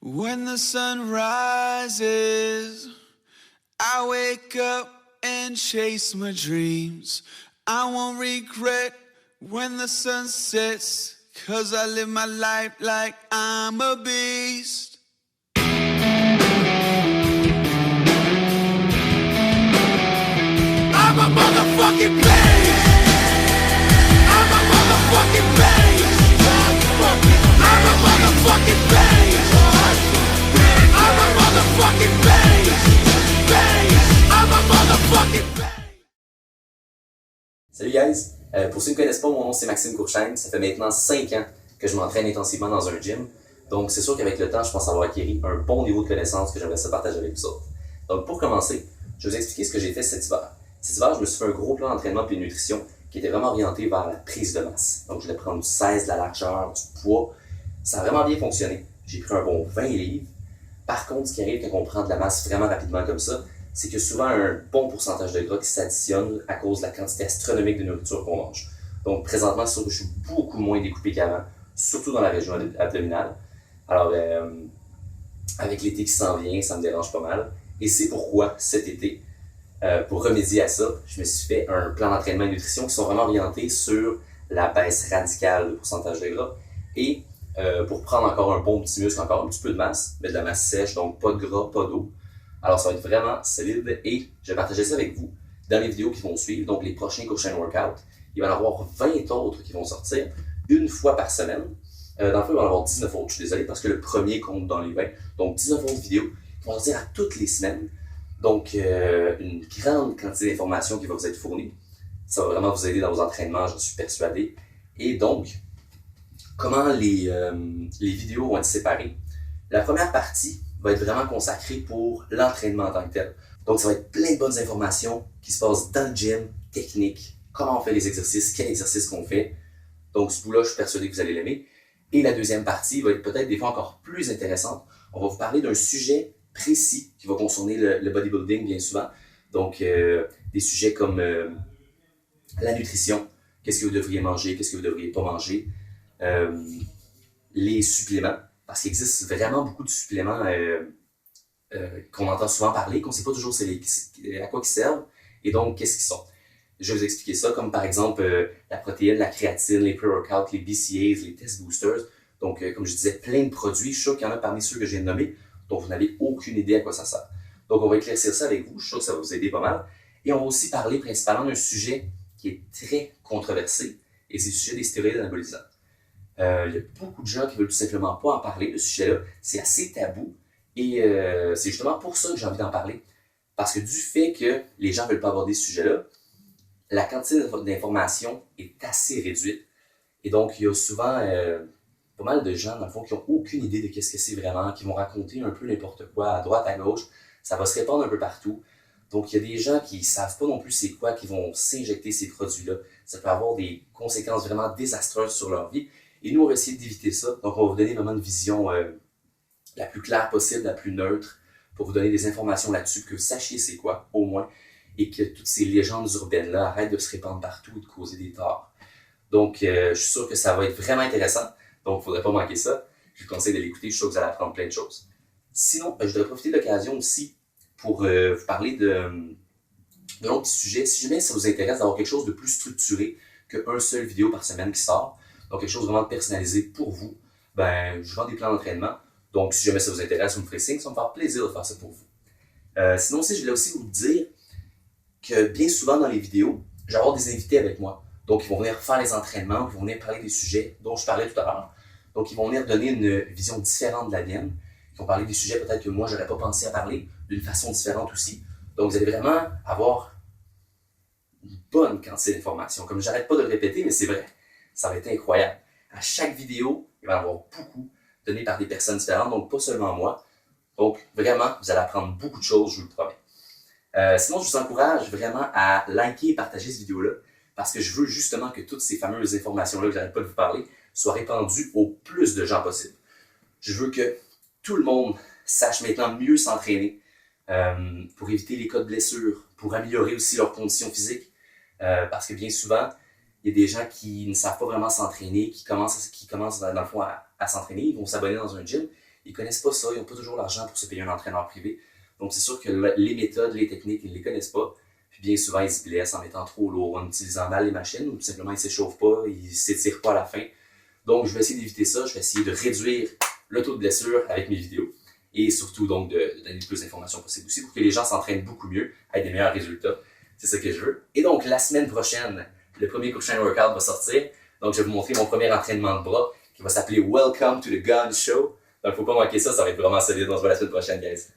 When the sun rises, I wake up and chase my dreams. I won't regret when the sun sets, 'cause I live my life like I'm a beast. I'm a motherfucking beast. I'm a motherfucking beast. I'm a motherfucking beast. I'm a motherfucking beast. I'm a motherfucking beast. Salut guys! Pour ceux qui ne connaissent pas, mon nom c'est Maxime Courchaine. Ça fait maintenant 5 ans que je m'entraîne intensivement dans un gym. Donc c'est sûr qu'avec le temps, je pense avoir acquis un bon niveau de connaissance que j'aimerais ça partager avec vous autres. Donc pour commencer, je vais vous expliquer ce que j'ai fait cet hiver. Cet hiver, je me suis fait un gros plan d'entraînement et de nutrition qui était vraiment orienté vers la prise de masse. Donc je voulais prendre du 16, de la largeur, du poids. Ça a vraiment bien fonctionné. J'ai pris un bon 20 livres. Par contre, ce qui arrive quand on prend de la masse vraiment rapidement comme ça, c'est qu'il y a souvent un bon pourcentage de gras qui s'additionne à cause de la quantité astronomique de nourriture qu'on mange. Donc présentement, c'est sûr que je suis beaucoup moins découpé qu'avant, surtout dans la région abdominale. Alors, avec l'été qui s'en vient, ça me dérange pas mal. Et c'est pourquoi cet été, pour remédier à ça, je me suis fait un plan d'entraînement et de nutrition qui sont vraiment orientés sur la baisse radicale de pourcentage de gras et pour prendre encore un bon petit muscle, encore un petit peu de masse, mais de la masse sèche, donc pas de gras, pas d'eau. Alors ça va être vraiment solide et je vais partager ça avec vous dans les vidéos qui vont suivre, donc les prochains Courchaine Workout. Il va y en avoir 20 autres qui vont sortir une fois par semaine. Dans le fond, il va y en avoir 19 autres, je suis désolé parce que le premier compte dans les 20. Donc 19 autres vidéos qui vont sortir à toutes les semaines. Donc une grande quantité d'informations qui va vous être fournie. Ça va vraiment vous aider dans vos entraînements, j'en suis persuadé. Et donc, comment les vidéos vont être séparées? La première partie va être vraiment consacrée pour l'entraînement en tant que tel. Donc, ça va être plein de bonnes informations qui se passent dans le gym, technique, comment on fait les exercices, quel exercice qu'on fait. Donc, ce bout-là, je suis persuadé que vous allez l'aimer. Et la deuxième partie va être peut-être des fois encore plus intéressante. On va vous parler d'un sujet précis qui va concerner le bodybuilding bien souvent. Donc, des sujets comme la nutrition, qu'est-ce que vous devriez manger, qu'est-ce que vous ne devriez pas manger, les suppléments, parce qu'il existe vraiment beaucoup de suppléments qu'on entend souvent parler, qu'on ne sait pas toujours à quoi ils servent, et donc qu'est-ce qu'ils sont. Je vais vous expliquer ça, comme par exemple la protéine, la créatine, les pre-workouts, les BCAAs, les test boosters. Donc, comme je disais, plein de produits. Je suis sûr qu'il y en a parmi ceux que je viens de nommer, dont vous n'avez aucune idée à quoi ça sert. Donc, on va éclaircir ça avec vous. Je suis sûr que ça va vous aider pas mal. Et on va aussi parler principalement d'un sujet qui est très controversé, et c'est le sujet des stéroïdes anabolisants. Il y a beaucoup de gens qui veulent tout simplement pas en parler de ce sujet-là. C'est assez tabou et c'est justement pour ça que j'ai envie d'en parler. Parce que du fait que les gens veulent pas aborder ce sujet-là, la quantité d'informations est assez réduite. Et donc, il y a souvent pas mal de gens, dans le fond, qui n'ont aucune idée de qu'est-ce que c'est vraiment, qui vont raconter un peu n'importe quoi à droite, à gauche. Ça va se répandre un peu partout. Donc, il y a des gens qui ne savent pas non plus c'est quoi, qui vont s'injecter ces produits-là. Ça peut avoir des conséquences vraiment désastreuses sur leur vie. Et nous, on va essayer d'éviter ça. Donc, on va vous donner vraiment une vision la plus claire possible, la plus neutre, pour vous donner des informations là-dessus, que vous sachiez c'est quoi, au moins, et que toutes ces légendes urbaines-là arrêtent de se répandre partout et de causer des torts. Donc, je suis sûr que ça va être vraiment intéressant. Donc, il ne faudrait pas manquer ça. Je vous conseille de l'écouter. Je suis sûr que vous allez apprendre plein de choses. Sinon, je voudrais profiter de l'occasion aussi pour vous parler d'un autre petit sujet. Si jamais ça vous intéresse d'avoir quelque chose de plus structuré qu'un seul vidéo par semaine qui sort, donc quelque chose vraiment personnalisé pour vous, ben, je vends des plans d'entraînement. Donc, si jamais ça vous intéresse, vous me ferez signe, ça va me faire plaisir de faire ça pour vous. Sinon aussi, je voulais aussi vous dire que bien souvent dans les vidéos, je vais avoir des invités avec moi. Donc, ils vont venir faire les entraînements, ils vont venir parler des sujets dont je parlais tout à l'heure. Donc, ils vont venir donner une vision différente de la mienne. Ils vont parler des sujets peut-être que moi, je n'aurais pas pensé à parler d'une façon différente aussi. Donc, vous allez vraiment avoir une bonne quantité d'informations. Comme j'arrête pas de le répéter, mais c'est vrai. Ça va être incroyable. À chaque vidéo, il va y en avoir beaucoup données par des personnes différentes, donc pas seulement moi. Donc, vraiment, vous allez apprendre beaucoup de choses, je vous le promets. Sinon, je vous encourage vraiment à liker et partager cette vidéo-là, parce que je veux justement que toutes ces fameuses informations-là que j'arrête pas de vous parler soient répandues au plus de gens possible. Je veux que tout le monde sache maintenant mieux s'entraîner pour éviter les cas de blessures, pour améliorer aussi leurs conditions physiques, parce que bien souvent, il y a des gens qui ne savent pas vraiment s'entraîner, qui commencent dans le fond à s'entraîner, ils vont s'abonner dans un gym, ils connaissent pas ça, ils n'ont pas toujours l'argent pour se payer un entraîneur privé. Donc c'est sûr que les méthodes, les techniques, ils ne les connaissent pas. Puis bien souvent, ils se blessent en mettant trop lourd, en utilisant mal les machines, ou tout simplement ils ne s'échauffent pas, ils ne s'étirent pas à la fin. Donc je vais essayer d'éviter ça, je vais essayer de réduire le taux de blessure avec mes vidéos. Et surtout donc de donner le plus d'informations possible aussi pour que les gens s'entraînent beaucoup mieux, avec des meilleurs résultats. C'est ça que je veux. Et donc la semaine prochaine, le premier Crushing Workout va sortir. Donc je vais vous montrer mon premier entraînement de bras qui va s'appeler Welcome to the Gun Show. Donc faut pas manquer ça, ça va être vraiment solide. On se voit la semaine prochaine, guys.